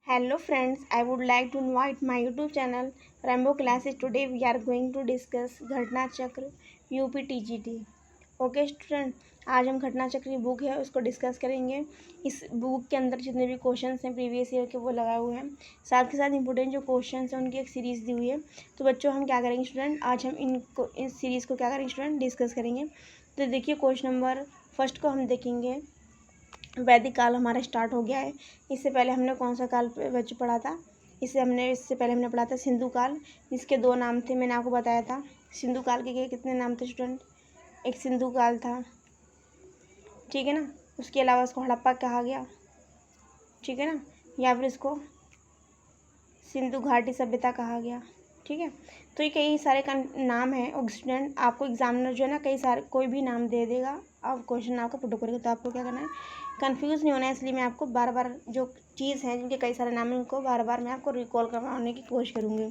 Hello friends, I would like to invite my YouTube channel Rainbow Classes. Today we are going to discuss घटना चक्र UPTGT. Okay student, आज हम घटना चक्र की बुक है उसको डिस्कस करेंगे। इस बुक के अंदर जितने भी क्वेश्चंस हैं प्रीवियस ईयर के वो लगाए हुए हैं, साथ के साथ इंपॉर्टेंट जो क्वेश्चंस हैं उनकी एक सीरीज़ दी हुई है। तो बच्चों हम क्या करेंगे स्टूडेंट, आज हम इस सीरीज़ को क्या करेंगे स्टूडेंट, डिस्कस करेंगे। तो देखिए क्वेश्चन नंबर फर्स्ट को हम देखेंगे। वैदिक काल हमारा स्टार्ट हो गया है। इससे पहले हमने कौन सा काल बच्चे पढ़ा था, इससे पहले हमने पढ़ा था सिंधु काल, जिसके दो नाम थे, मैंने आपको बताया था। सिंधु काल के कितने नाम थे स्टूडेंट, एक सिंधु काल था, ठीक है ना। उसके अलावा उसको हड़प्पा कहा गया, ठीक है ना, या फिर इसको सिंधु घाटी सभ्यता कहा गया, ठीक है। तो ये कई सारे का नाम है और स्टूडेंट आपको एग्जामिनर जो है ना कई सारे कोई भी नाम दे देगा, अब क्वेश्चन आपका पुट करेगा, तो आपको क्या करना है, कंफ्यूज नहीं होना है। इसलिए मैं आपको बार बार जो चीज़ है जिनके कई सारे नाम है उनको बार बार मैं आपको रिकॉल करवाने की कोशिश करूँगी।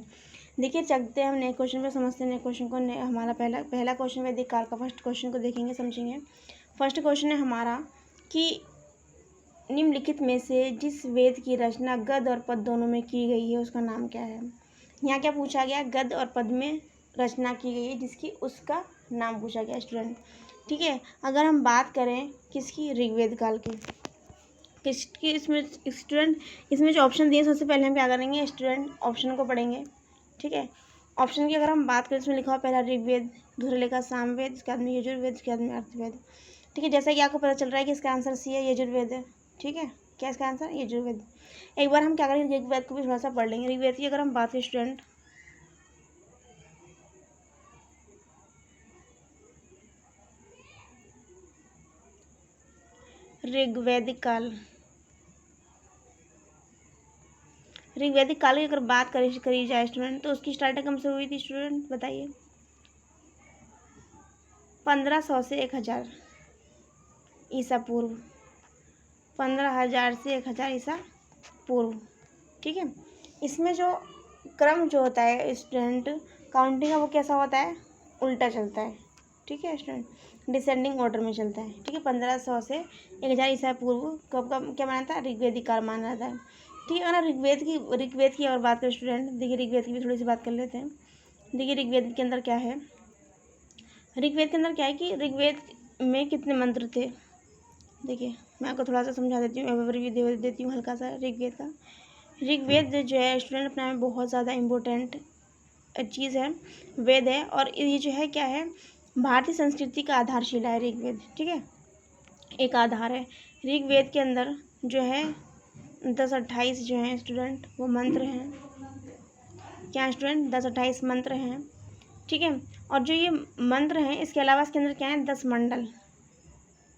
देखिए चलते हैं हम नए क्वेश्चन पे, समझते हैं नए क्वेश्चन को। हमारा पहला क्वेश्चन वैदिक काल का फर्स्ट क्वेश्चन को देखेंगे, समझेंगे। फर्स्ट क्वेश्चन है हमारा कि निम्नलिखित में से जिस वेद की रचना गद्य और पद्य दोनों में की गई है उसका नाम क्या है। यहाँ क्या पूछा गया, गद्य और पद्य में रचना की गई है जिसकी, उसका नाम पूछा गया स्टूडेंट, ठीक है। अगर हम बात करें किसकी, ऋग्वेद काल की, किसकी, इसमें स्टूडेंट इसमें जो ऑप्शन दिए सबसे पहले हम क्या करेंगे स्टूडेंट, ऑप्शन को पढ़ेंगे, ठीक है। ऑप्शन की अगर हम बात करें इसमें लिखा हुआ पहला ऋग्वेद, दूसरा लिखा सामवेद, इसके बाद में यजुर्वेद, इसके बाद में अर्थवेद, ठीक है। जैसा कि आपको पता चल रहा है कि इसका आंसर सी है, यजुर्वेद है, ठीक है। क्या इसका आंसर, यजुर्वेद। एक बार हम क्या करेंगे ऋग्वेद को भी थोड़ा सा पढ़ लेंगे। ऋग्वेद की अगर हम बात करें स्टूडेंट, ऋग्वैदिक काल, ऋग्वैदिक काल की अगर बात करी जाए स्टूडेंट तो उसकी स्टार्टिंग कब से हुई थी स्टूडेंट, बताइए। 1500 से 1000 ईसा पूर्व, 15,000 से 1000 ईसा पूर्व, ठीक है। इसमें जो क्रम जो होता है स्टूडेंट, काउंटिंग का वो कैसा होता है, उल्टा चलता है, ठीक है स्टूडेंट, डिसेंडिंग ऑर्डर में चलता है, ठीक है। 1500 से 1000 ईसा पूर्व कब कब क्या माना था, ऋग्वेदिक काल माना जाता है, ठीक है। अगर ऋग्वेद की अगर बात करें स्टूडेंट, देखिए ऋग्वेद की भी थोड़ी सी बात कर लेते हैं। देखिए ऋग्वेद के अंदर क्या है, ऋग्वेद के अंदर क्या है कि ऋग्वेद में कितने मंत्र थे। देखिए मैं आपको थोड़ा सा समझा देती हूँ, ओवरव्यू दे देती हूँ हल्का सा ऋग्वेद का। ऋग्वेद जो है स्टूडेंट अपने में बहुत ज़्यादा इम्पोर्टेंट चीज़ है, वेद है, और ये जो है क्या है, भारतीय संस्कृति का आधारशिला है ऋग्वेद, ठीक है, एक आधार है। ऋग्वेद के अंदर जो है 10-28 जो हैं स्टूडेंट वो मंत्र हैं, क्या स्टूडेंट, 10-28 मंत्र हैं, ठीक है। और जो ये मंत्र हैं इसके अलावा इसके अंदर क्या है, 10 मंडल,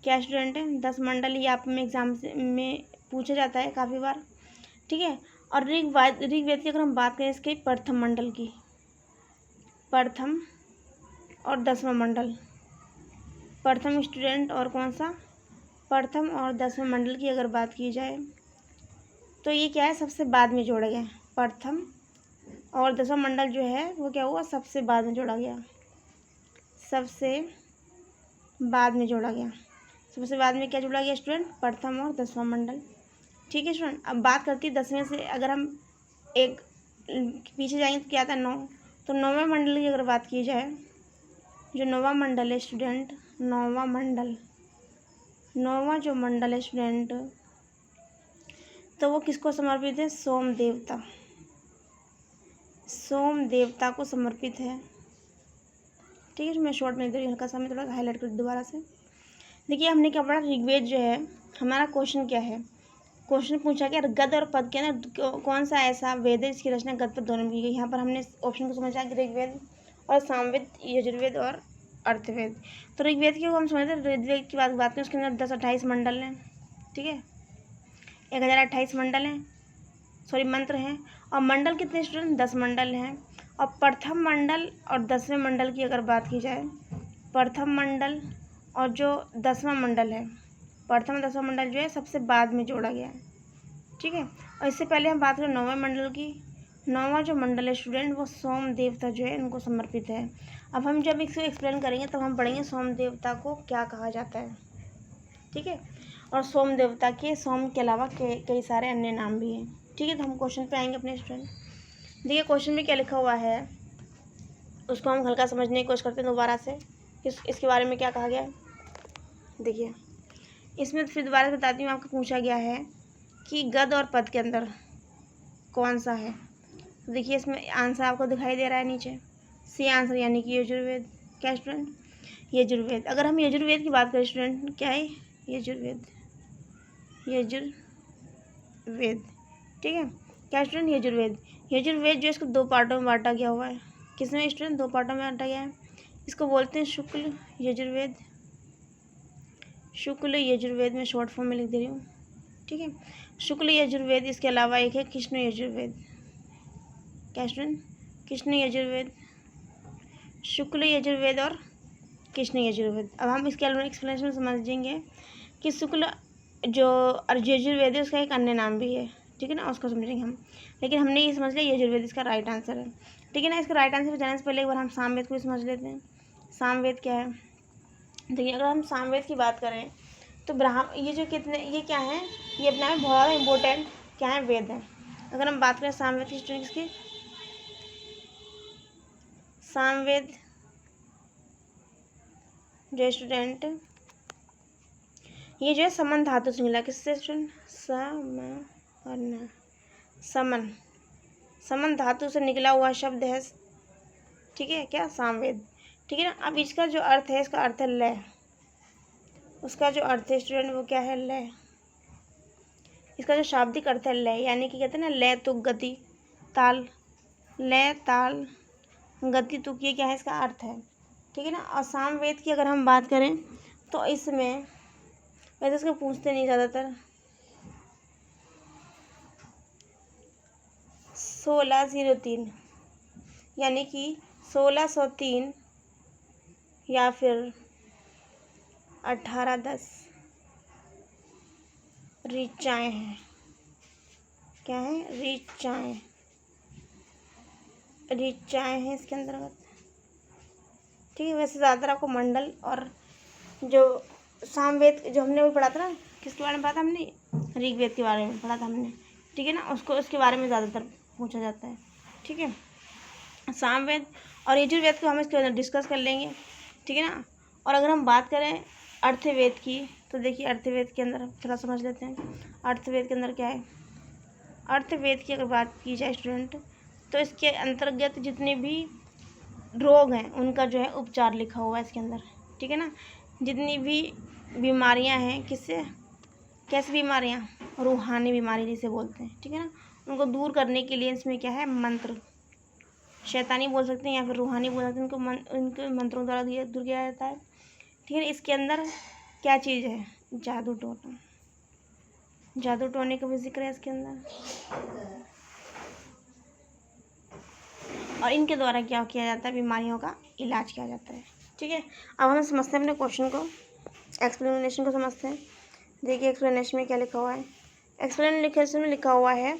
क्या स्टूडेंट है, 10 मंडल, ये आप में एग्जाम में पूछा जाता है काफ़ी बार, ठीक है। और ऋग्वेद की अगर हम बात करें इसके प्रथम मंडल की, प्रथम और 10वां मंडल, प्रथम स्टूडेंट और कौन सा, प्रथम और 10वें मंडल की अगर बात की जाए तो ये क्या है, सबसे बाद में जोड़ा गया, प्रथम और 10वां मंडल जो है वो क्या हुआ, सबसे बाद में जोड़ा गया, सबसे बाद में जोड़ा गया, सबसे बाद में क्या जोड़ा गया स्टूडेंट, प्रथम और 10वां मंडल, ठीक है स्टूडेंट। अब बात करती है 10वें से, अगर हम एक पीछे जाएंगे तो क्या था, 9, तो 9वें मंडल की अगर बात की जाए, जो 9वां मंडल है स्टूडेंट, 9वां मंडल, 9वां जो मंडल है स्टूडेंट, तो वो किसको समर्पित है, सोम देवता, सोम देवता को समर्पित है, ठीक है। मैं शॉर्ट में इधर हल्का सा मैं थोड़ा हाईलाइट कर दोबारा से। देखिए हमने क्या पढ़ा, ऋग्वेद जो है हमारा क्वेश्चन क्या है, क्वेश्चन पूछा गया गद्य और पद्य के अंदर कौन सा ऐसा वेद है जिसकी रचना गद्य पद्य दोनों में की गई। यहाँ पर हमने ऑप्शन को समझा कि ऋग्वेद और सामवेद, यजुर्वेद और अर्थवेद। तो ऋग्वेद की हम समझते हैं, ऋग्वेद की बात करें उसके अंदर 10-28 मंडल हैं, ठीक है, 1028 मंडल हैं, सॉरी मंत्र हैं। और मंडल कितने स्टूडेंट, 10 मंडल हैं। और प्रथम मंडल और 10वें मंडल की अगर बात की जाए, प्रथम मंडल और जो 10वां मंडल है, प्रथम और 10वां मंडल जो है सबसे बाद में जोड़ा गया है, ठीक है। और इससे पहले हम बात करें 9वें मंडल की, 9वां जो मंडल है स्टूडेंट वो सोम देवता जो है इनको समर्पित है। अब हम जब इसको एक्सप्लेन करेंगे तब हम पढ़ेंगे सोम देवता को क्या कहा जाता है, ठीक है। और सोम देवता के, सोम के अलावा कई सारे अन्य नाम भी हैं, ठीक है, तो हम क्वेश्चन पे आएंगे अपने स्टूडेंट। देखिए क्वेश्चन में क्या लिखा हुआ है, उसको हम हल्का समझने की कोशिश करते हैं दोबारा से, इसके बारे में क्या कहा गया है। देखिए इसमें फिर दोबारा से बताती हूँ, आपको पूछा गया है कि गद्य और पद के अंदर कौन सा है। तो देखिए इसमें आंसर आपको दिखाई दे रहा है नीचे, सी आंसर यानी कि यजुर्वेद। क्या स्टूडेंट, यजुर्वेद। अगर हम यजुर्वेद की बात करें स्टूडेंट, क्या है यजुर्वेद, यजुर्वेद, ठीक है। क्या स्टूडेंट, यजुर्वेद। यजुर्वेद जो इसको दो पार्टों में बांटा गया हुआ है। किसमें स्टूडेंट, दो पार्टों में बांटा गया है। इसको बोलते हैं शुक्ल यजुर्वेद, शुक्ल यजुर्वेद में शॉर्ट फॉर्म में लिख दे रही हूँ, ठीक है। शुक्ल यजुर्वेद, इसके अलावा एक है कृष्ण यजुर्वेद। क्या स्टूडेंट, कृष्ण यजुर्वेद, शुक्ल यजुर्वेद और कृष्ण यजुर्वेद। अब हम इसके एक्सप्लेनेशन समझेंगे कि शुक्ल जो यजुर्वेद है उसका एक अन्य नाम भी है, ठीक है ना, उसको समझेंगे हम। लेकिन हमने ये समझ लिया यजुर्वेद इसका राइट आंसर है, ठीक है ना। इसका राइट आंसर पर जाने से पहले एक बार हम सामवेद को भी समझ लेते हैं। सामवेद क्या है, देखिए अगर हम सामवेद की बात करें तो ये जो कितने, ये क्या है, ये अपना में बहुत ज़्यादा इम्पोर्टेंट क्या है, वेद है। अगर हम बात करें सामवेद की स्टूडेंट्स की, सामवेद जो स्टूडेंट, ये जो है समन धातु से मिला, किससे स्टूडेंट, समन, समन धातु से निकला हुआ शब्द है, ठीक है, क्या सामवेद, ठीक है ना। अब इसका जो अर्थ है, इसका अर्थ है लय, उसका जो अर्थ है स्टूडेंट वो क्या है, लय। इसका जो शाब्दिक अर्थ है लय, यानी कि कहते हैं ना लय तुक गति ताल, लय ताल गति तुक, ये क्या है इसका अर्थ है, ठीक है ना। और सामवेद की अगर हम बात करें तो इसमें वैसे इसको पूछते नहीं ज़्यादातर, 1603 यानी कि 1603 या फिर 1810 ऋचाएँ हैं। क्या है, ऋचाएँ, ऋचाएँ हैं इसके अंतर्गत, ठीक है। वैसे ज़्यादातर आपको मंडल और जो सामवेद जो हमने वो पढ़ा था ना, किसके बारे में पढ़ा था हमने, ऋग्वेद के बारे में पढ़ा था हमने, ठीक है ना, उसके बारे में ज़्यादातर पूछा जाता है, ठीक है। सामवेद और यजुर्वेद को हम इसके अंदर डिस्कस कर लेंगे, ठीक है ना। और अगर हम बात करें अर्थवेद की, तो देखिए अर्थवेद के अंदर थोड़ा समझ लेते हैं। अर्थवेद के अंदर क्या है, अर्थवेद की अगर बात की जाए स्टूडेंट, तो इसके अंतर्गत जितने भी रोग हैं उनका जो है उपचार लिखा हुआ है इसके अंदर, ठीक है ना। जितनी भी बीमारियां हैं, किससे, कैसी बीमारियां, रूहानी बीमारी जिसे बोलते हैं, ठीक है ना, उनको दूर करने के लिए इसमें क्या है, मंत्र, शैतानी बोल सकते हैं या फिर रूहानी बोल सकते हैं, उनके मंत्रों द्वारा दूर किया जाता है, ठीक है। इसके अंदर क्या चीज़ है, जादू टोना, जादू टोने का भी जिक्र है इसके अंदर, और इनके द्वारा क्या किया जाता है, बीमारियों का इलाज किया जाता है, ठीक है। अब हम समझते हैं अपने क्वेश्चन को, एक्सप्लेनेशन को समझते हैं। देखिए एक्सप्लेनेशन में क्या लिखा हुआ है, एक्सप्लेनेशन में लिखा हुआ है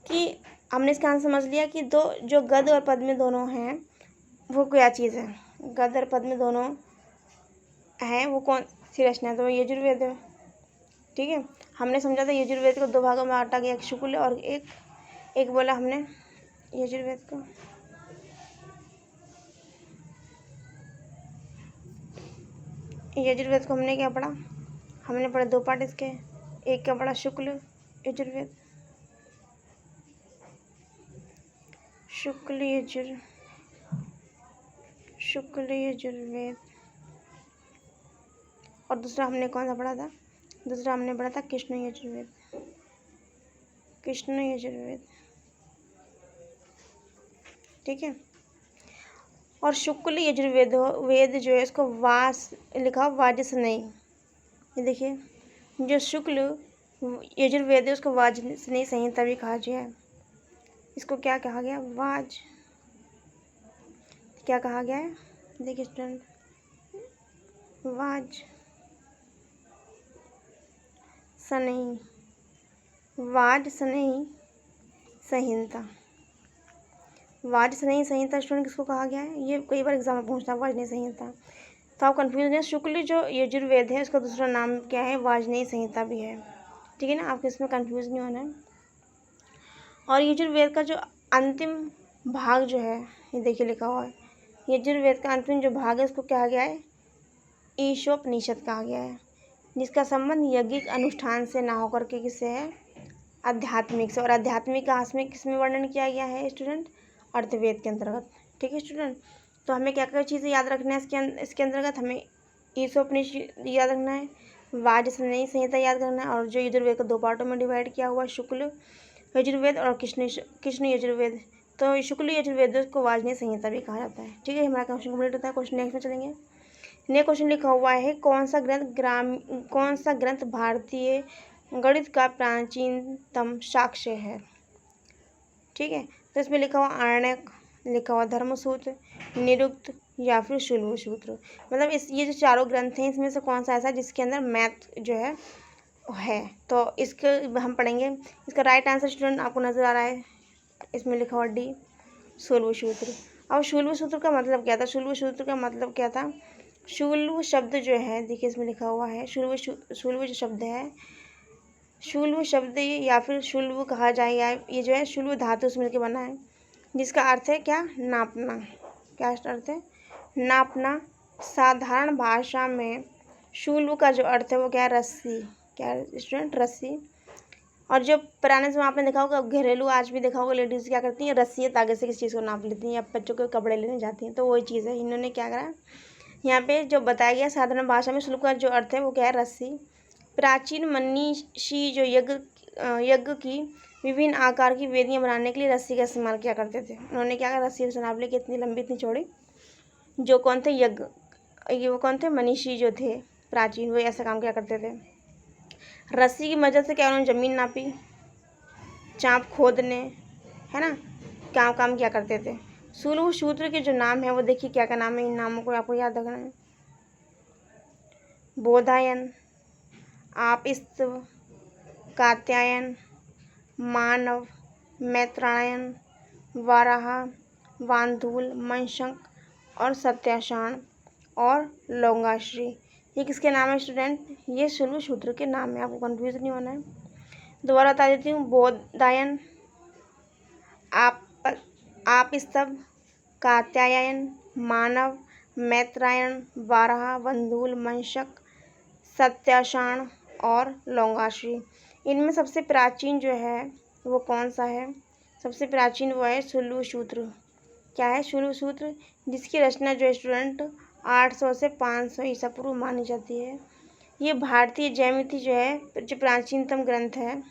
कि हमने इसका आंसर समझ लिया कि दो जो गद्य और पद में दोनों हैं वो क्या चीज़ है, गद्य और पद में दोनों हैं वो कौन सी रचना है, तो यजुर्वेद है, ठीक है। हमने समझा था यजुर्वेद को दो भागों में बांटा गया, एक शुक्ल और एक बोला हमने यजुर्वेद को, यजुर्वेद को हमने क्या पढ़ा, हमने पढ़ा दो पार्ट इसके, एक का पढ़ा शुक्ल यजुर्वेद, शुक्ल यजुर्वेद, और दूसरा हमने कौन सा पढ़ा था, दूसरा हमने पढ़ा था कृष्ण यजुर्वेद, कृष्ण यजुर्वेद, ठीक है। और शुक्ल यजुर्वेद वेद जो है इसको वास लिखा वाजसनेयी, ये देखिए जो शुक्ल यजुर्वेद है उसको वाजसनेयी संहिता भी कहा गया है, इसको क्या कहा गया, क्या कहा गया है, देखिए स्टूडेंट, वाजसनेयी संहिता, वाजसनेयी संहिता स्टूडेंट किसको कहा गया है, ये कई बार एग्जाम में पूछता है वाजसनेयी संहिता, तो आप कंफ्यूज नहीं, शुक्ल जो यजुर्वेद है उसका दूसरा नाम क्या है, वाजसनेयी संहिता भी है, ठीक है ना, आपको इसमें कंफ्यूज नहीं होना है। और यजुर्वेद का जो अंतिम भाग जो है, ये देखिए लिखा हुआ है, यजुर्वेद का अंतिम जो भाग है उसको कहा गया है ईशोपनिषद कहा गया है, जिसका संबंध यज्ञिक अनुष्ठान से ना होकर के किससे है, आध्यात्मिक से। और आध्यात्मिक का किसमें वर्णन किया गया है स्टूडेंट, अर्थवेद के अंतर्गत। ठीक है स्टूडेंट, तो हमें क्या क्या चीज़ें याद रखना है इसके अंतर्गत, हमें ईशोपनिषद याद रखना है, वाजस्नेयी संहिता याद करना है, और जो यजुर्वेद को 2 पार्टों में डिवाइड किया हुआ शुक्ल यजुर्वेद और कृष्ण यजुर्वेद, तो शुक्ल यजुर्वेद को वाजस्नेयी संहिता भी कहा जाता है। ठीक है, हमारा क्वेश्चन कंप्लीट होता है। क्वेश्चन नेक्स्ट में चलेंगे। नेक्स्ट क्वेश्चन लिखा हुआ है, कौन सा ग्रंथ भारतीय गणित का प्राचीनतम साक्ष्य है। ठीक है, तो इसमें लिखा हुआ आरण्यक, लिखा हुआ धर्मसूत्र, निरुक्त या फिर शुल्ब सूत्र। मतलब ये जो चारों ग्रंथ हैं इसमें से कौन सा ऐसा जिसके अंदर मैथ जो है। तो इसके हम पढ़ेंगे। इसका राइट आंसर स्टूडेंट आपको नज़र आ रहा है, इसमें लिखा हुआ डी, शुल्ब सूत्र। अब शुल्ब सूत्र का मतलब क्या था, शुल्ब सूत्र का मतलब क्या था, शुल्ब शब्द जो है, देखिए इसमें लिखा हुआ है शुल्ब जो शब्द है, शुल्ब शब्द या फिर शुल्ब कहा जाए, या ये जो है शुल्ब धातु से मिलकर बना है, जिसका अर्थ है क्या, नापना। क्या अर्थ है, नापना। साधारण भाषा में शुल्ब का जो अर्थ है वो क्या है, रस्सी। क्या है स्टूडेंट, रस्सी। और जो पुराने समय आपने देखा होगा, घरेलू आज भी देखा होगा, लेडीज़ क्या करती हैं, रस्सी तागे से किसी चीज़ को नाप लेती हैं, या बच्चों के कपड़े लेने जाती हैं, तो वही चीज़ है। इन्होंने क्या करा, यहाँ पे जो बताया गया साधारण भाषा में शुल्ब का जो अर्थ है वो क्या है, रस्सी। प्राचीन मनीषी जो यज्ञ की विभिन्न आकार की वेदियाँ बनाने के लिए रस्सी का इस्तेमाल किया करते थे। उन्होंने क्या करा, रस्सी से नाप ली कि इतनी लंबी इतनी चौड़ी। जो कौन थे, वो कौन थे, मनीषी जो थे प्राचीन, वो ऐसा काम किया करते थे। रस्सी की मदद से क्या उन्होंने ज़मीन नापी, चाँप खोदने, है ना, काम किया करते थे। शुल्ब सूत्र के जो नाम है वो देखिए क्या क्या नाम है, इन नामों को आपको याद रखना है। बोधायन, आपस्तव, कात्यायन, मानव, मैत्रायण, वाराह, वांधूल, मंशक और सत्याषाण और लोंगाश्री। ये किसके नाम है स्टूडेंट, ये शुल्ब सूत्र के नाम है, आपको कंफ्यूज नहीं होना है। दोबारा बता देती हूँ, बोधायन, आपस्तव, कात्यायन, मानव, मैत्रायण, वाराह, वंधूल, मंशक, सत्याषाण और लोंगाश्री। इनमें सबसे प्राचीन जो है वो कौन सा है, सबसे प्राचीन वो है शुल्ब सूत्र। क्या है, शुल्ब सूत्र, जिसकी रचना जो है स्टूडेंट 800 से 500 ईसा पूर्व मानी जाती है। ये भारतीय ज्यामिति जो है, जो प्राचीनतम ग्रंथ है,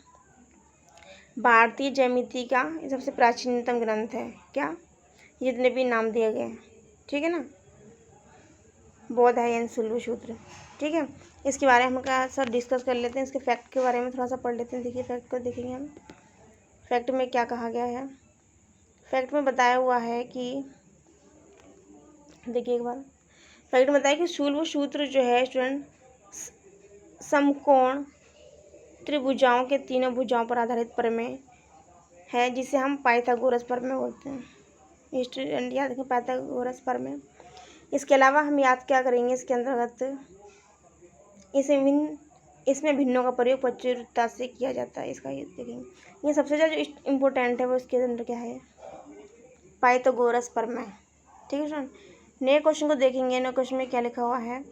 भारतीय ज्यामिति का सबसे प्राचीनतम ग्रंथ है। क्या, जितने भी नाम दिए गए, ठीक है ना, बोधायन शुल्ब सूत्र। ठीक है, इसके बारे में हम सर डिस्कस कर लेते हैं, इसके फैक्ट के बारे में थोड़ा सा पढ़ लेते हैं। देखिए फैक्ट को देखेंगे हम, फैक्ट में क्या कहा गया है। फैक्ट में बताया हुआ है कि, देखिए एक बार फैक्ट में बताया कि शुल्ब सूत्र जो है स्टूडेंट समकोण त्रिभुजाओं के तीनों भुजाओं पर आधारित प्रमेय है, जिसे हम पाइथागोरस प्रमेय बोलते हैं। स्टूडेंट याद रखें, पाइथागोरस प्रमेय। इसके अलावा हम याद क्या करेंगे इसके अंतर्गत, इसमें भिन्नों का प्रयोग प्रचुरता से किया जाता है। इसका ये देखेंगे, ये सबसे ज़्यादा जो इम्पोर्टेंट है वो इसके अंदर क्या है, पाइथागोरस प्रमेय। ठीक है सर, नए क्वेश्चन को देखेंगे। नए क्वेश्चन में क्या लिखा हुआ है,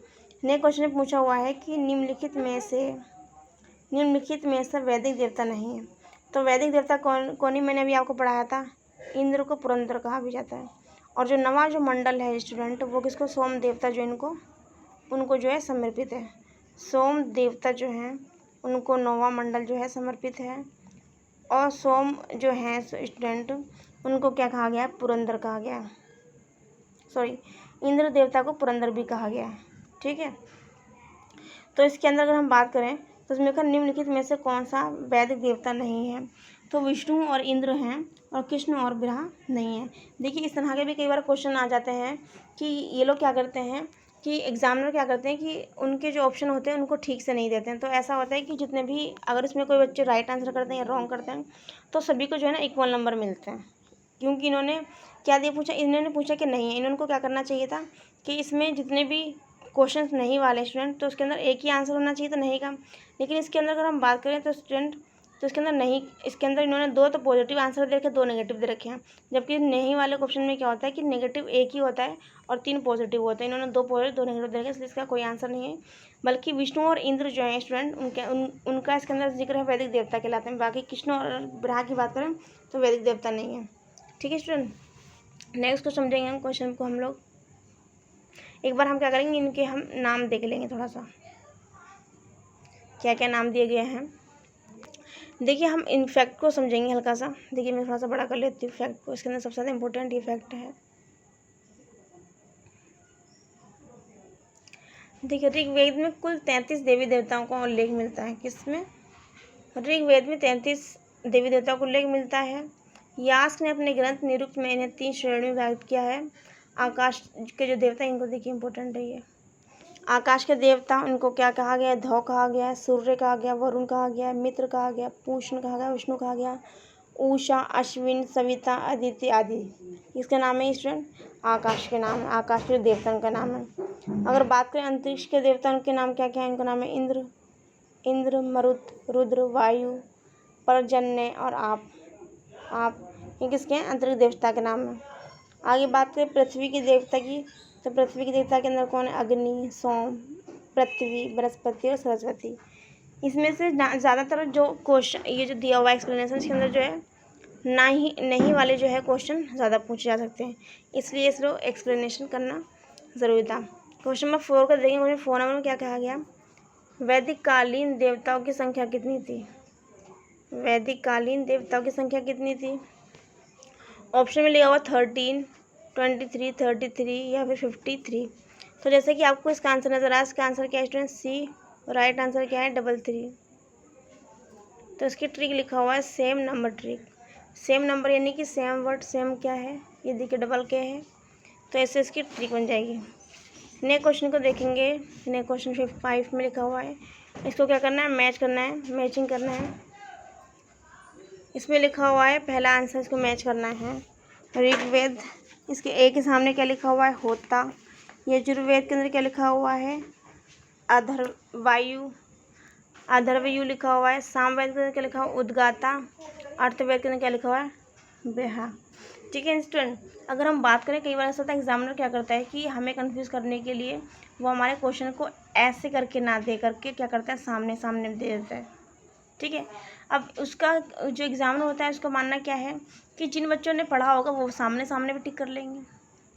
नए क्वेश्चन में पूछा हुआ है कि निम्नलिखित में से वैदिक देवता नहीं है। तो वैदिक देवता कौन ही मैंने अभी आपको पढ़ाया था, इंद्र को पुरंदर कहा भी जाता है। और जो नवा जो मंडल है स्टूडेंट, वो किसको, सोम देवता जो उनको जो है समर्पित है। सोम देवता जो हैं उनको नौवां मंडल जो है समर्पित है। और सोम जो हैं स्टूडेंट, उनको क्या कहा गया है, पुरंदर कहा गया है। सॉरी, इंद्र देवता को पुरंदर भी कहा गया है। ठीक है, तो इसके अंदर अगर हम बात करें तो इसमें निम्नलिखित में से कौन सा वैदिक देवता नहीं है। तो विष्णु और इंद्र हैं, और कृष्ण और ब्रह्मा नहीं है। देखिए इस तरह के भी कई बार क्वेश्चन आ जाते हैं कि ये लोग क्या करते हैं कि एग्जामिनर क्या करते हैं कि उनके जो ऑप्शन होते हैं उनको ठीक से नहीं देते हैं। तो ऐसा होता है कि जितने भी, अगर इसमें कोई बच्चे राइट आंसर करते हैं या रॉन्ग करते हैं, तो सभी को जो है ना इक्वल नंबर मिलते हैं। क्योंकि इन्होंने क्या दिया पूछा, इन्होंने पूछा कि नहीं है, इन्होंने को क्या करना चाहिए था कि इसमें जितने भी क्वेश्चन नहीं वाले स्टूडेंट, तो उसके अंदर एक ही आंसर होना चाहिए, तो नहीं का। लेकिन इसके अंदर अगर हम बात करें तो स्टूडेंट तो इसके अंदर नहीं, इसके अंदर इन्होंने 2 तो पॉजिटिव आंसर दे रखे, 2 नेगेटिव दे रखे हैं, जबकि नहीं वाले क्वेश्चन में क्या होता है कि नेगेटिव एक ही होता है और 3 पॉजिटिव होते हैं। इन्होंने 2 पॉजिटिव 2 नेगेटिव दे रखे, इसलिए इसका कोई आंसर नहीं है। बल्कि विष्णु और इंद्र जो है स्टूडेंट, उनका इसके अंदर जिक्र है, वैदिक देवता कहलाते हैं। बाकी कृष्ण और ब्रह्मा की बात करें तो वैदिक देवता नहीं है। ठीक है स्टूडेंट, नेक्स्ट को समझेंगे हम क्वेश्चन को। हम लोग एक बार हम क्या करेंगे, इनके हम नाम देख लेंगे थोड़ा सा, क्या क्या नाम दिए गए हैं। देखिए हम इन फैक्ट को समझेंगे हल्का सा। देखिए मैं थोड़ा सा बड़ा कर लेती हूँ फैक्ट को, इसके अंदर सबसे ज़्यादा इंपॉर्टेंट ये फैक्ट है। देखिए ऋग्वेद में कुल 33 देवी देवताओं का उल्लेख मिलता है। किसमें? ऋग्वेद में 33 देवी देवताओं को उल्लेख मिलता है। यास्क ने अपने ग्रंथ निरुक्त में इन्हें 3 श्रेणियों में विभाजित किया है। आकाश के जो देवता हैं, इनको देखिए इंपॉर्टेंट है ये। आकाश के देवता, उनको क्या कहा गया है? ध्रुव कहा गया है, सूर्य कहा गया, वरुण कहा गया, मित्र कहा गया, पूष्ण कहा गया, विष्णु कहा गया, उषा, अश्विन, सविता, आदित्य आदि। इसका नाम है स्टूडेंट आकाश के नाम, आकाश के देवताओं का नाम है। अगर बात करें अंतरिक्ष के देवताओं के नाम क्या क्या है, इनका नाम है इंद्र, मरुत, रुद्र, वायु, पर्जन्य और आप ये किसके हैं? अंतरिक्ष देवता के नाम है। आगे बात करें पृथ्वी की देवता की, तो पृथ्वी के देवता के अंदर कौन है? अग्नि, सोम, पृथ्वी, बृहस्पति और सरस्वती। इसमें से ज़्यादातर जो क्वेश्चन ये जो दिया हुआ एक्सप्लेनेशन, इसके अंदर जो है नहीं वाले जो है क्वेश्चन ज़्यादा पूछे जा सकते हैं, इसलिए इसको एक्सप्लेनेशन करना ज़रूरी था। क्वेश्चन नंबर 4 का देखेंगे। क्वेश्चन 4 नंबर में क्या कहा गया? वैदिक कालीन देवताओं की संख्या कितनी थी? वैदिक कालीन देवताओं की संख्या कितनी थी? ऑप्शन में लिखा हुआ 13, 23, 33 या फिर 53। तो जैसे कि आपको इसका आंसर नजर आया, इसका आंसर क्या है स्टूडेंट? सी। राइट आंसर क्या है? 33। तो इसकी ट्रिक लिखा हुआ है same number trick. Same number यानी कि सेम वर्ड, सेम क्या है? ये देखिए डबल के है, तो ऐसे इसकी ट्रिक बन जाएगी। नए क्वेश्चन को देखेंगे। नए क्वेश्चन 5 में लिखा हुआ है, इसको क्या करना है? मैच करना है, मैचिंग करना है। इसमें लिखा हुआ है पहला आंसर, इसको मैच करना है। ऋग्वेद, इसके ए के सामने क्या लिखा हुआ है? होता। यजुर्वेद के अंदर क्या लिखा हुआ है? अधर्वायु लिखा हुआ है। सामवेद के अंदर क्या लिखा हुआ है? उद्गाता। अर्थवेद के अंदर क्या लिखा हुआ है? ब्रहा। ठीक है स्टूडेंट, अगर हम बात करें, कई बार ऐसा होता है एग्जामिनर क्या करता है कि हमें कंफ्यूज करने के लिए वो हमारे क्वेश्चन को ऐसे करके ना दे करके क्या करता है? सामने सामने दे देता है। ठीक है, अब उसका जो एग्जामिनर होता है उसका मानना क्या है कि जिन बच्चों ने पढ़ा होगा वो सामने सामने भी टिक कर लेंगे।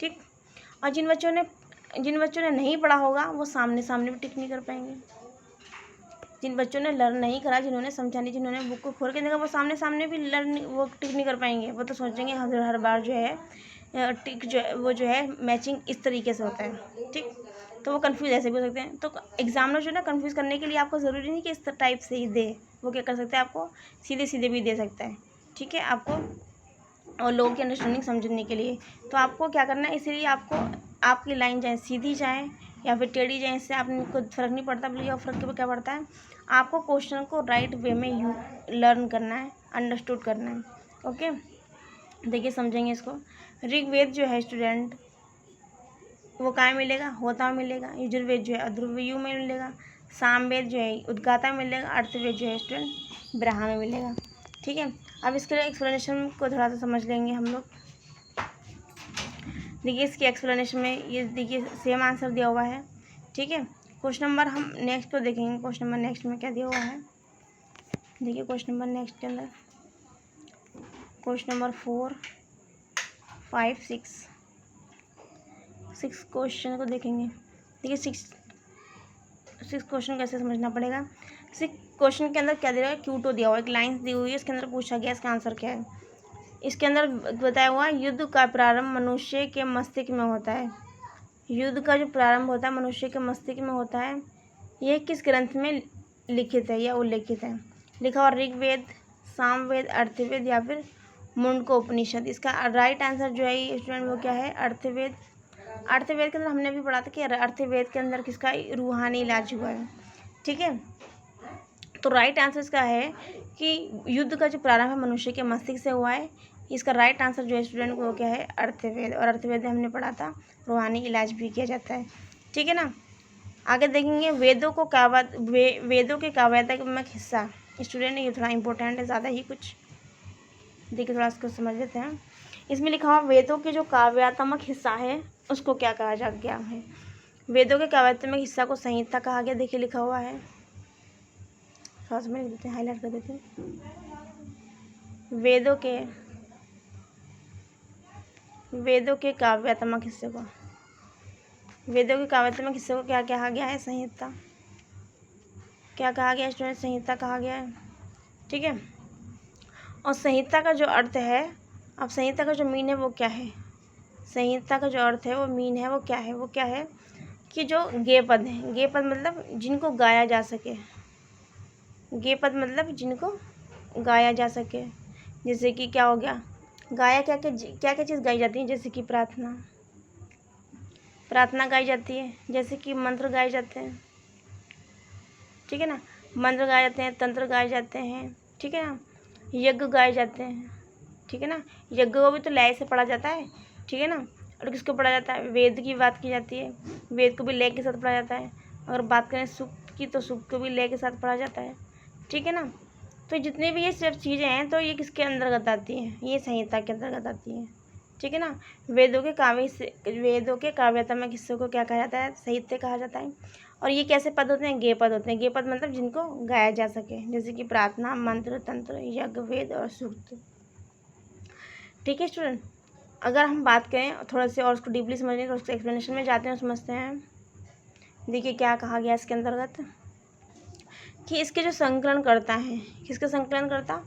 ठीक, और जिन बच्चों ने नहीं पढ़ा होगा वो सामने सामने भी टिक नहीं कर पाएंगे। जिन बच्चों ने लर्न नहीं करा, जिन्होंने समझा नहीं, जिन्होंने बुक को खोल के देखा, वो सामने सामने भी वो टिक नहीं कर पाएंगे। वो तो सोचेंगे हर बार जो है टिक जो है वो जो है मैचिंग इस तरीके से होता है। ठीक, तो वो कंफ्यूज ऐसे भी हो सकते हैं। तो एग्जामिनर जो है ना, कंफ्यूज करने के लिए आपको ज़रूरी नहीं कि इस टाइप से ही दे, वो क्या कर सकते हैं? आपको सीधे सीधे भी दे सकता है। ठीक है, आपको और लोगों की अंडरस्टैंडिंग समझने के लिए। तो आपको क्या करना है, इसीलिए आपको आपकी लाइन चाहे सीधी जाए या फिर टेढ़ी जाए, इससे आपको फ़र्क नहीं पड़ता, बल्कि फ़र्क क्या पड़ता है? आपको क्वेश्चन को राइट वे में लर्न करना है, अंडरस्टूड करना है। ओके, देखिए समझेंगे इसको। ऋग्वेद जो है स्टूडेंट वो कहाँ मिलेगा? होता मिलेगा। यजुर्वेद जो है अध्रुवयु में मिलेगा। सामवेद जो है उद्गाता में मिलेगा। अर्थवेद जो है स्टूडेंट ब्रहा में मिलेगा। ठीक है, अब इसके लिए एक्सप्लेनेशन को थोड़ा सा समझ लेंगे हम लोग। देखिए इसकी एक्सप्लेनेशन में ये देखिए सेम आंसर दिया हुआ है। ठीक है, क्वेश्चन नंबर हम नेक्स्ट को देखेंगे। क्वेश्चन नंबर नेक्स्ट में क्या दिया हुआ है? देखिए क्वेश्चन नंबर नेक्स्ट के अंदर क्वेश्चन नंबर 4, 5, 6 क्वेश्चन को देखेंगे। देखिए 6 क्वेश्चन कैसे समझना पड़ेगा। 6 क्वेश्चन के अंदर क्या दिया हुआ है? क्यूटो दिया हुआ है, एक लाइन्स दी हुई है, इसके अंदर पूछा गया इसका आंसर क्या है। इसके अंदर बताया हुआ है युद्ध का प्रारंभ मनुष्य के मस्तिष्क में होता है। युद्ध का जो प्रारंभ होता है मनुष्य के मस्तिष्क में होता है। यह किस ग्रंथ में लिखित है या उल्लेखित है? लिखा हुआ ऋग्वेद, सामवेद, अर्थवेद या फिर मुंडको उपनिषद। इसका राइट आंसर जो है स्टूडेंट वो क्या है? अर्थवेद। अर्थवेद के अंदर हमने भी पढ़ा था कि अर्थवेद के अंदर किसका रूहानी इलाज हुआ है। ठीक है, तो राइट आंसर इसका है कि युद्ध का जो प्रारंभ है मनुष्य के मस्तिष्क से हुआ है। इसका राइट आंसर जो है स्टूडेंट को क्या है? अर्थवेद। और अर्थवेद में हमने पढ़ा था रूहानी इलाज भी किया जाता है। ठीक है ना, आगे देखेंगे वेदों के काव्यात्मक हिस्सा स्टूडेंट ये थोड़ा इंपॉर्टेंट है, ज़्यादा ही कुछ। देखिए थोड़ा इसको समझ लेते हैं। इसमें लिखा हुआ वेदों के जो काव्यात्मक हिस्सा है उसको क्या कहा जा गया है। वेदों के काव्यात्मक हिस्सा को संहिता कहा गया। देखिए लिखा हुआ है, थोड़ा सा लिख देते हैं, हाईलाइट कर देते हैं। वेदों के काव्यात्मक हिस्से को, वेदों के काव्यात्मक हिस्से को क्या कहा गया है, संहिता। क्या कहा गया स्टूडेंट, संहिता कहा गया है, ठीक है। और संहिता का जो अर्थ है, अब संहिता का जो मीन है वो क्या है, संहिता का जो अर्थ है वो मीन है वो क्या है, वो क्या है कि जो गेय पद है, गेय पद मतलब जिनको गाया जा सके, गेय पद मतलब जिनको गाया जा सके। जैसे कि क्या हो गया, गाया क्या क्या चीज़ गाई जाती है, जैसे कि प्रार्थना गाई जाती है, जैसे कि मंत्र गाए जाते हैं, ठीक है ना, मंत्र गाए जाते हैं, तंत्र गाए जाते हैं, ठीक है ना, यज्ञ गाए जाते हैं, ठीक है ना। यज्ञ को भी तो लय से पढ़ा जाता है, ठीक है ना। और किसको पढ़ा जाता है, वेद की बात की जाती है, वेद को भी लय के साथ पढ़ा जाता है। अगर बात करें सूक्त की तो सूक्त को भी लय के साथ पढ़ा जाता है, ठीक है ना। तो जितने भी ये सब चीज़ें हैं तो ये किसके अंतर्गत आती हैं, ये संहिता के अंतर्गत आती हैं, ठीक है ना। वेदों के काव्यात्मक हिस्सों को क्या कहा जाता है, साहित्य कहा जाता है। और ये कैसे पद होते हैं, गेय पद होते हैं। गेय पद मतलब जिनको गाया जा सके, जैसे कि प्रार्थना, मंत्र, तंत्र, यज्ञ, वेद और सूक्त, ठीक है स्टूडेंट। अगर हम बात करें थोड़ा से और उसको डीपली समझने तो उसके एक्सप्लेनेशन में जाते हैं, समझते हैं। देखिए क्या कहा गया इसके अंतर्गत कि इसके जो संकलन करता है, किसका संकलन करता,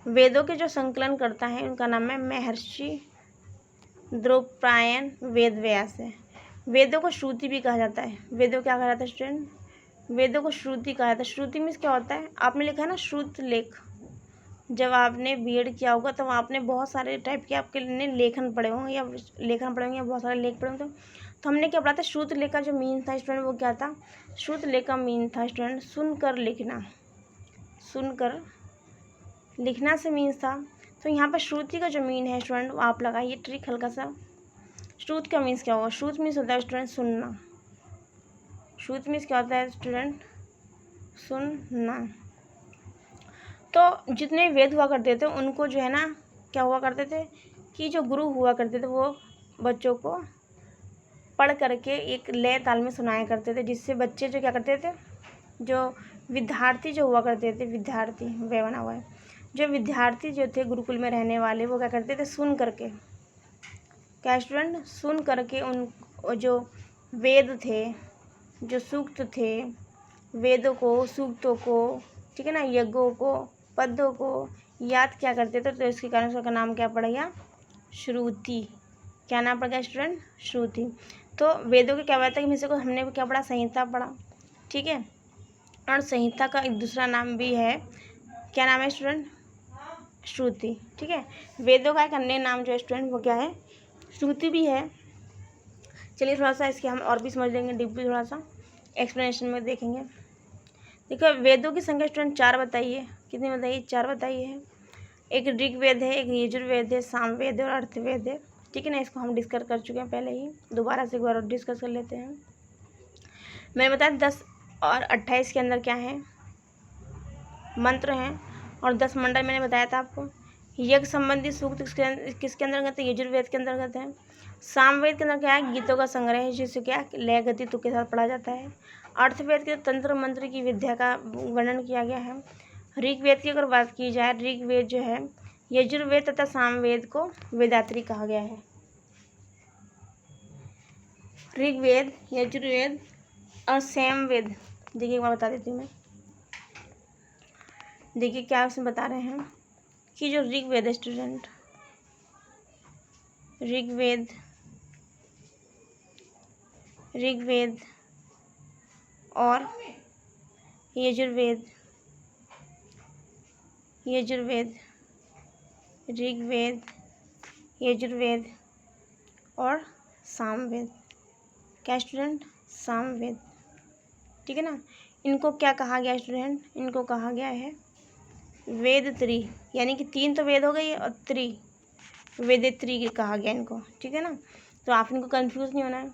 वेदों के जो संकलन करता है उनका नाम है महर्षि द्रौपदायन वेद व्यास है। वेदों को श्रुति भी कहा जाता है। वेदों क्या कहा जाता है स्टूडेंट, वेदों को श्रुति कहा जाता है। श्रुति मीन्स क्या होता है, आपने लिखा है ना श्रुत लेख, जब आपने बीएड किया होगा तो आपने बहुत सारे टाइप के आपके लिए लेखन पढ़े होंगे या बहुत सारे लेख पढ़े होंगे। तो हमने क्या पढ़ा था, श्रुत लेख का जो मीन था स्टूडेंट वो क्या था, श्रुत लेख का मीन था स्टूडेंट सुनकर लिखना, सुनकर लिखना से मीन्स था। तो यहाँ पर श्रुति का जो मीन है स्टूडेंट वो आप लगाइए ट्रिक हल्का सा। श्रुत का मीन्स क्या होगा, श्रुत मीन्स होता है स्टूडेंट सुनना, श्रुत मीन्स क्या होता है स्टूडेंट, सुनना। तो जितने वेद हुआ करते थे उनको जो है ना क्या हुआ करते थे कि जो गुरु हुआ करते थे वो बच्चों को पढ़ करके एक लय ताल में सुनाया करते थे, जिससे बच्चे जो क्या करते थे, जो विद्यार्थी जो हुआ करते थे, विद्यार्थी वे बना हुआ है, जो विद्यार्थी जो थे गुरुकुल में रहने वाले वो क्या करते थे, सुन करके, क्या स्टूडेंट, सुन करके उन जो वेद थे, जो सूक्त थे, वेदों को, सूक्तों को, ठीक है ना, यज्ञों को, पदों को याद क्या करते थे। तो इसके कारण उसका नाम क्या पड़ गया, श्रुति। क्या नाम पड़ गया स्टूडेंट, श्रुति। तो वेदों के काव्यात्मक हिस्से को हमने क्या पढ़ा, संहिता पढ़ा, ठीक है। और संहिता का एक दूसरा नाम भी है, क्या नाम है स्टूडेंट, श्रुति, ठीक है। वेदों का एक अन्य नाम जो है स्टूडेंट वो क्या है, श्रुति भी है। चलिए थोड़ा सा इसके हम और भी समझ लेंगे डीपली, थोड़ा सा एक्सप्लेनेशन में देखेंगे। देखो वेदों की संख्या स्टूडेंट 4 बताइए, कितनी बताइए, 4 बताइए है। एक ऋग्वेद है, एक यजुर्वेद है, सामवेद है और अर्थवेद है, ठीक है ना। इसको हम डिस्कस कर चुके हैं पहले ही, दोबारा से एक बार और डिस्कस कर लेते हैं। मैंने बताया 10 और 28 के अंदर क्या है, मंत्र हैं, और 10 मंडल मैंने बताया था आपको। यज्ञ संबंधी सूक्त किसके अंतर्गत है, यजुर्वेद के अंतर्गत है। सामवेद के अंदर क्या है, गीतों का संग्रह है, जिससे क्या लय गति तुक के साथ पढ़ा जाता है। अर्थवेद के तंत्र मंत्र की विद्या का वर्णन किया गया है। ऋग्वेद की अगर बात की जाए, ऋग्वेद जो है यजुर्वेद तथा सामवेद को वेदात्री कहा गया है। ऋग्वेद, यजुर्वेद और सामवेद, देखिए एक बार बता देती हूँ मैं। देखिए क्या उसमें बता रहे हैं कि जो ऋग्वेद है स्टूडेंट, ऋग्वेद और यजुर्वेद, ऋग्वेद, यजुर्वेद और सामवेद, क्या स्टूडेंट, सामवेद, ठीक है ना। इनको क्या कहा गया स्टूडेंट, इनको कहा गया है वेद त्री, यानी कि 3 तो वेद हो गई और वेदेत्री कहा गया इनको, ठीक है ना। तो आप इनको कंफ्यूज नहीं होना है।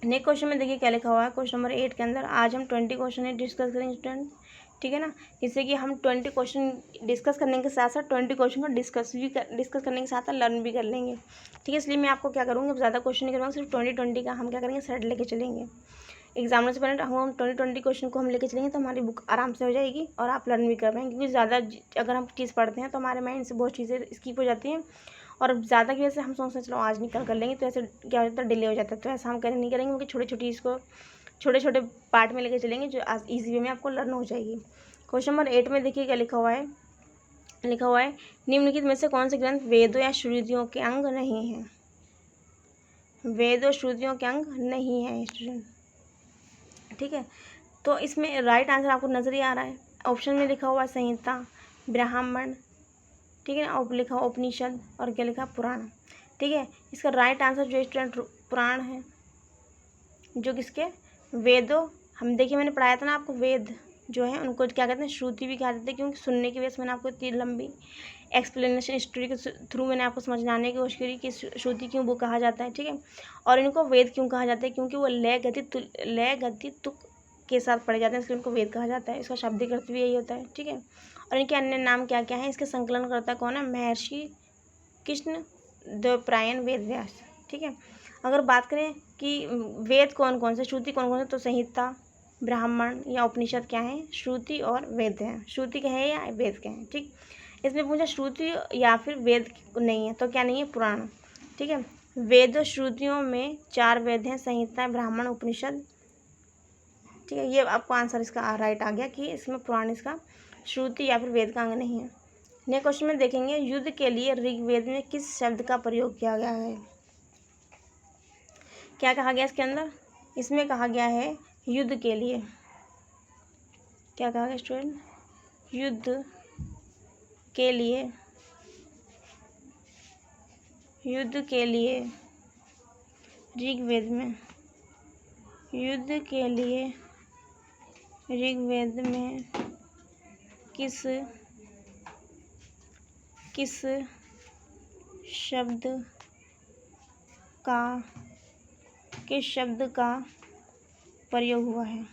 नेक्स्ट क्वेश्चन में देखिए क्या लिखा हुआ है, क्वेश्चन नंबर 8 के अंदर। आज हम 20 क्वेश्चन डिस्कस करेंगे स्टूडेंट। ठीक है ना। जिससे कि हम 20 क्वेश्चन डिस्कस करने के साथ साथ 20 क्वेश्चन को डिस्कस करने के साथ साथ लर्न भी कर लेंगे, ठीक है। इसलिए मैं आपको क्या करूँगी, अब ज़्यादा क्वेश्चन नहीं करवाऊँगी, सिर्फ 20 का हम क्या करेंगे, सेट लेके चलेंगे। एग्जाम से पहले हम 20 क्वेश्चन को हम लेके चलेंगे तो हमारी बुक आराम से हो जाएगी और आप लर्न भी कर पाएंगे, क्योंकि ज़्यादा अगर हम चीज़ पढ़ते हैं तो हमारे माइंड से बहुत चीज़ें स्किप हो जाती हैं, और ज़्यादा की वजह से हम सोचते हैं चलो आज नहीं कल कर लेंगे, तो ऐसे क्या हो जाता है, डिले हो जाता है। तो ऐसा हम नहीं करेंगे, क्योंकि छोटी इसको छोटे छोटे पार्ट में लेके चलेंगे जो आज ईजी वे में आपको लर्न हो जाएगी। क्वेश्चन नंबर 8 में देखिए क्या लिखा हुआ है, निम्नलिखित में से कौन से ग्रंथ वेदों या श्रुतियों के अंग नहीं है। वेदों श्रुतियों के अंग नहीं है स्टूडेंट, ठीक है। तो इसमें राइट आंसर आपको नजर ही आ रहा है, ऑप्शन में लिखा हुआ है संहिता, ब्राह्मण, ठीक है ना, और लिखा हुआ उपनिषद, और क्या लिखा, पुराण, ठीक है। इसका राइट आंसर जो स्टूडेंट पुराण है, जो किसके, वेदों, हम देखिए मैंने पढ़ाया था ना आपको, वेद जो है उनको क्या कहते हैं, श्रुति भी कहा जाता है, क्योंकि सुनने की वजह से मैंने आपको इतनी लंबी एक्सप्लेनेशन स्टोरी के थ्रू मैंने आपको समझाने की कोशिश करी कि श्रुति क्यों वो कहा जाता है, ठीक है। और इनको वेद क्यों कहा जाता है, क्योंकि वो लय गति तुक के साथ पढ़े जाते हैं, इसलिए उनको वेद कहा जाता है। इसका शाब्दिक अर्थ भी यही होता है, ठीक है। और इनके अन्य नाम क्या क्या है, इसके संकलन करता कौन है, महर्षि कृष्ण द्वैपायन वेद व्यास, ठीक है। अगर बात करें कि वेद कौन कौन से, श्रुति कौन कौन से, तो संहिता, ब्राह्मण या उपनिषद क्या है, श्रुति और वेद हैं। श्रुति क्या है या वेद क्या है, ठीक। इसमें पूछा श्रुति या फिर वेद नहीं है, तो क्या नहीं है, पुराण, ठीक है। वेद श्रुतियों में 4 वेद हैं, संहिता, ब्राह्मण, उपनिषद, ठीक है। ये आपको आंसर इसका राइट आ गया कि इसमें पुराण इसका श्रुति या फिर वेद का अंग नहीं है। नेक्स्ट क्वेश्चन में देखेंगे, युद्ध के लिए ऋग्वेद में किस शब्द का प्रयोग किया गया है। क्या कहा गया इसके अंदर, इसमें कहा गया है युद्ध के लिए, क्या कहा गया स्टूडेंट, युद्ध के लिए, युद्ध के लिए ऋग्वेद में, युद्ध के लिए ऋग्वेद में किस शब्द का प्रयोग हुआ है,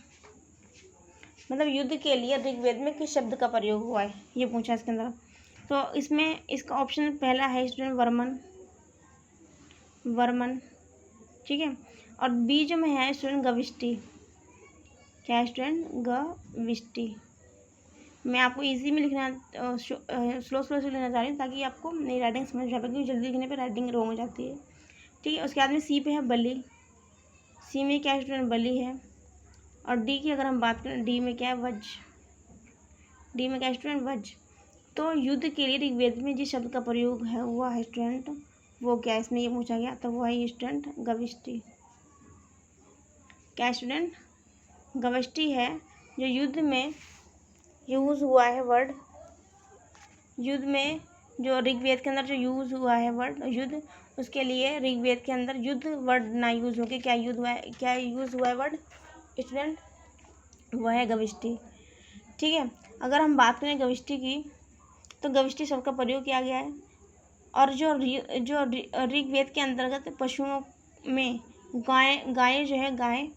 मतलब युद्ध के लिए ऋग्वेद में किस शब्द का प्रयोग हुआ है, ये पूछा इसके अंदर। तो इसमें इसका ऑप्शन पहला है स्टूडेंट वर्मन, ठीक है। और बी जो में है स्टूडेंट गविष्टि, क्या है स्टूडेंट, गविष्टि। मैं आपको इजी में लिखना स्लो से लिखना चाह रही हूँ, ताकि आपको नई राइटिंग समझ में आ पाए, क्योंकि जल्दी लिखने पे राइटिंग रॉन्ग हो जाती है, ठीक है। उसके बाद में सी पे है बलि, सी में क्या स्टूडेंट, बलि है। और डी की अगर हम बात करें, डी में क्या है, वज, डी में क्या स्टूडेंट, वज। तो युद्ध के लिए ऋग्वेद में जिस शब्द का प्रयोग है हुआ है स्टूडेंट, वो क्या है, इसमें ये पूछा गया, तो वो है स्टूडेंट गविष्टि, क्या स्टूडेंट, गविष्टि है, जो युद्ध में यूज़ हुआ है वर्ड, युद्ध में जो ऋग्वेद के अंदर जो यूज़ हुआ है वर्ड युद्ध, उसके लिए ऋग्वेद के अंदर युद्ध वर्ड ना यूज़ होके क्या यूज़ हुआ है, क्या यूज़ हुआ है वर्ड स्टूडेंट, वो है गविष्टि, ठीक है। अगर हम बात करें गविष्टि की, तो गविष्टि शब्द का प्रयोग किया गया है। और जो ऋग्वेद के अंतर्गत पशुओं में गाय जो है, गाय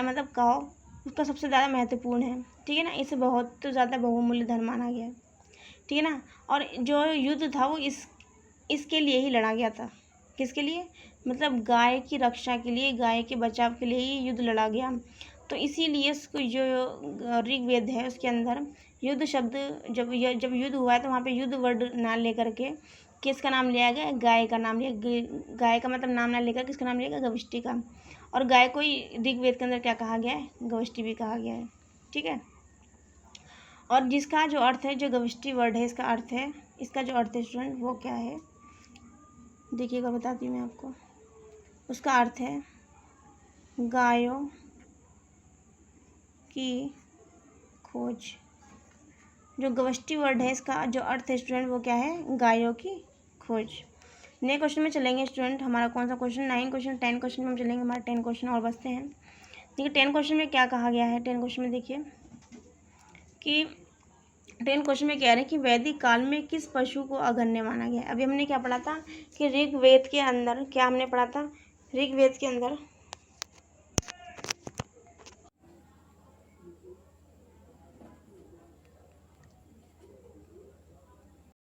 मतलब काऊ, उसका सबसे ज़्यादा महत्वपूर्ण है, ठीक है ना। इसे बहुत ज़्यादा बहुमूल्य धन माना गया है, ठीक है ना। और जो युद्ध था वो इसके लिए ही लड़ा गया था, किसके लिए, मतलब गाय की रक्षा के लिए, गाय के बचाव के लिए ही युद्ध लड़ा गया। तो इसीलिए उसको जो ऋग्वेद है उसके अंदर युद्ध शब्द, जब युद्ध हुआ है तो वहाँ पे युद्ध वर्ड ना लेकर के किसका नाम लिया गया, गाय का नाम लिया, गाय का मतलब नाम ना लेकर किसका नाम लिया गया, गविष्टि का। और गाय को ही ऋग्वेद के अंदर क्या कहा गया है, गविष्टि भी कहा गया है, ठीक है। और जिसका जो अर्थ है, जो गविष्टि वर्ड है इसका अर्थ है, इसका जो अर्थ है स्टूडेंट वो क्या है, देखिएगा बताती हूँ मैं आपको। उसका अर्थ है गायों की खोज। जो गविष्टि वर्ड है इसका जो अर्थ है स्टूडेंट वो क्या है, गायों की खोज। नए क्वेश्चन में चलेंगे स्टूडेंट, हमारा कौन सा क्वेश्चन, 9 क्वेश्चन, 10 क्वेश्चन में हम चलेंगे, हमारे 10 क्वेश्चन और बचते हैं। देखिए 10 क्वेश्चन में क्या कहा गया है, 10 क्वेश्चन में देखिए कि 10 क्वेश्चन में कह रहे हैं कि वैदिक काल में किस पशु को अगण्य माना गया। अभी हमने क्या पढ़ा था कि ऋग्वेद के अंदर, क्या हमने पढ़ा था, ऋग्वेद के अंदर